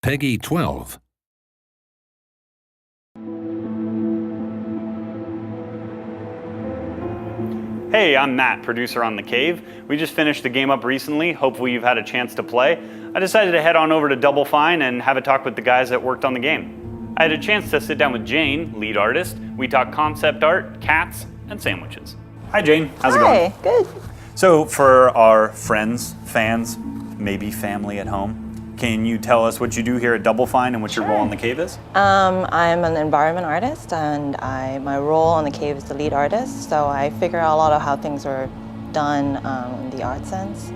Peggy 12. Hey, I'm Matt, producer on The Cave. We just finished the game up recently. Hopefully you've had a chance to play. I decided to head on over to Double Fine and have a talk with the guys that worked on the game. I had a chance to sit down with Jane, lead artist. We talked concept art, cats, and sandwiches. Hi Jane, how's it going? Hi, good. So for our friends, fans, maybe family at home, can you tell us what you do here at Double Fine and what your role on The Cave is? I'm an environment artist, and my role on The Cave is the lead artist, so I figure out a lot of how things are done in the art sense.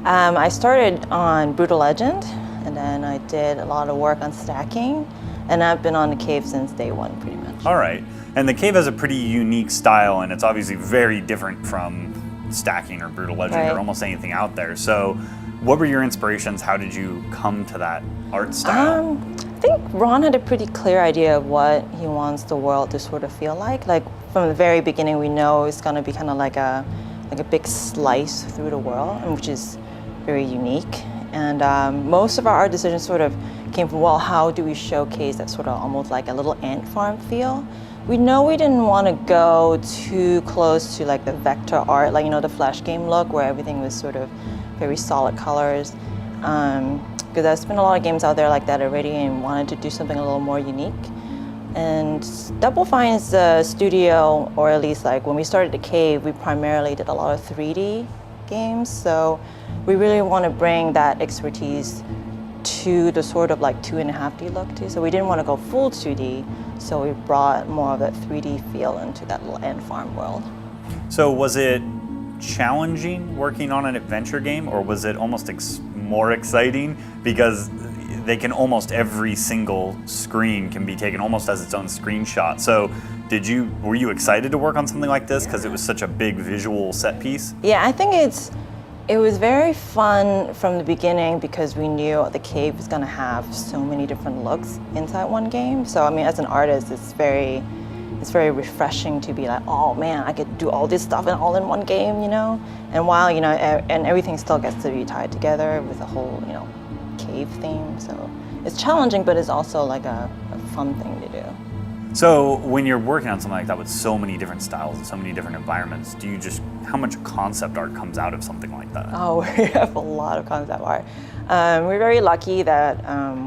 I started on Brutal Legend, and then I did a lot of work on stacking, and I've been on The Cave since day one, pretty much. All right, and The Cave has a pretty unique style, and it's obviously very different from stacking or Brutal Legend or almost anything out there. So what were your inspirations? How did you come to that art style? I think Ron had a pretty clear idea of what he wants the world to sort of feel like. Like from the very beginning, we know it's going to be kind of like a big slice through the world, which is very unique. And most of our art decisions sort of came from, well, how do we showcase that sort of almost like a little ant farm feel? We know we didn't want to go too close to like the vector art, like, you know, the Flash game look where everything was sort of very solid colors. Because there's been a lot of games out there like that already and wanted to do something a little more unique. And Double Fine's studio, or at least like when we started The Cave, we primarily did a lot of 3D games. So we really want to bring that expertise to the sort of like 2.5D look too. So we didn't want to go full 2D, so we brought more of that 3D feel into that little ant farm world. So was it challenging working on an adventure game, or was it almost more exciting because they can almost every single screen can be taken almost as its own screenshot? So were you excited to work on something like this because it was such a big visual set piece? Yeah, I think it was very fun from the beginning because we knew The Cave was going to have so many different looks inside one game. So I mean, as an artist, it's very refreshing to be like, oh man, I could do all this stuff all in one game, you know? And while, you know, and everything still gets to be tied together with a whole, you know, cave theme. So it's challenging, but it's also like a fun thing to do. So when you're working on something like that with so many different styles and so many different environments, how much concept art comes out of something like that? Oh, we have a lot of concept art. We're very lucky that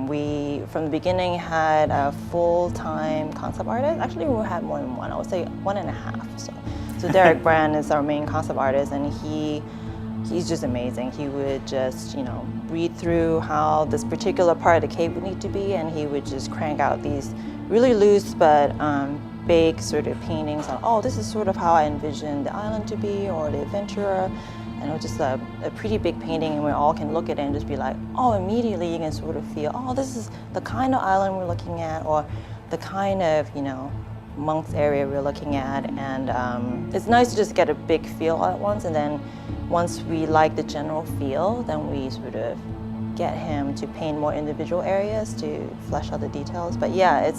we, from the beginning, had a full-time concept artist. Actually, we had more than one. I would say 1.5. So Derek Brand is our main concept artist, and he's just amazing. He would just, you know, read through how this particular part of the cave would need to be, and he would just crank out these really loose but big sort of paintings on, oh, this is sort of how I envisioned the island to be, or the adventurer. And it was just a pretty big painting, and we all can look at it and just be like, oh, immediately you can sort of feel, oh, this is the kind of island we're looking at, or the kind of, you know, monks area we're looking at. And it's nice to just get a big feel all at once, and then once we like the general feel, then we sort of get him to paint more individual areas to flesh out the details. But yeah,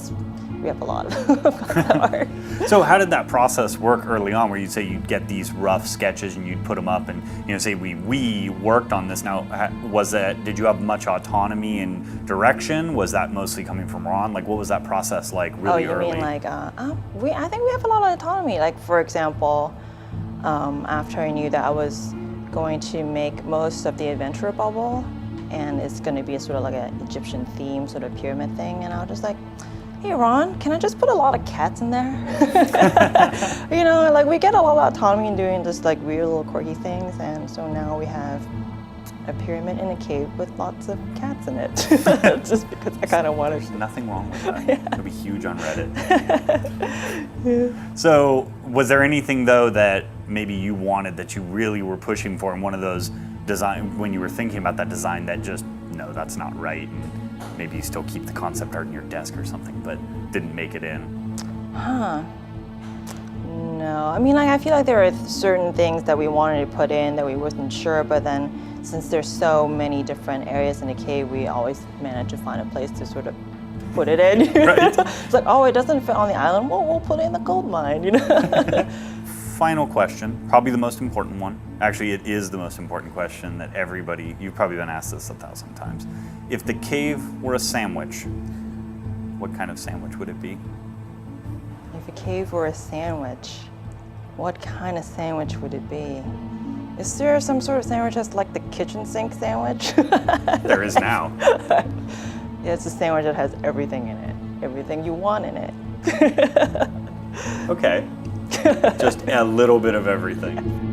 we have a lot of art. So how did that process work early on, where you'd say you'd get these rough sketches and you'd put them up and, you know, say we worked on this? Now, did you have much autonomy and direction? Was that mostly coming from Ron? Like, what was that process like really early? Oh, you mean like, I think we have a lot of autonomy. Like, for example, after I knew that I was going to make most of the adventurer bubble, and it's going to be a sort of like an Egyptian theme, sort of pyramid thing, and I was just like, hey Ron, can I just put a lot of cats in there? You know, like we get a lot of autonomy in doing just like weird little quirky things, and so now we have a pyramid in a cave with lots of cats in it. Just because I kind of wanted to. There's nothing wrong with that. Yeah. It'll be huge on Reddit. Yeah. So was there anything though that maybe you wanted, that you really were pushing for in one of those design, when you were thinking about that design, that just, no, that's not right, and maybe you still keep the concept art in your desk or something, but didn't make it in? No, I mean, like, I feel like there are certain things that we wanted to put in that we wasn't sure, but then since there's so many different areas in the cave, we always manage to find a place to sort of put it in. Right. It's like, oh, it doesn't fit on the island, well, we'll put it in the gold mine, you know? Final question, probably the most important one. Actually, it is the most important question that everybody, you've probably been asked this 1,000 times. If the cave were a sandwich, what kind of sandwich would it be? If a cave were a sandwich, what kind of sandwich would it be? Is there some sort of sandwich that's like the kitchen sink sandwich? There is now. Yeah, it's a sandwich that has everything in it, everything you want in it. Okay. Just a little bit of everything.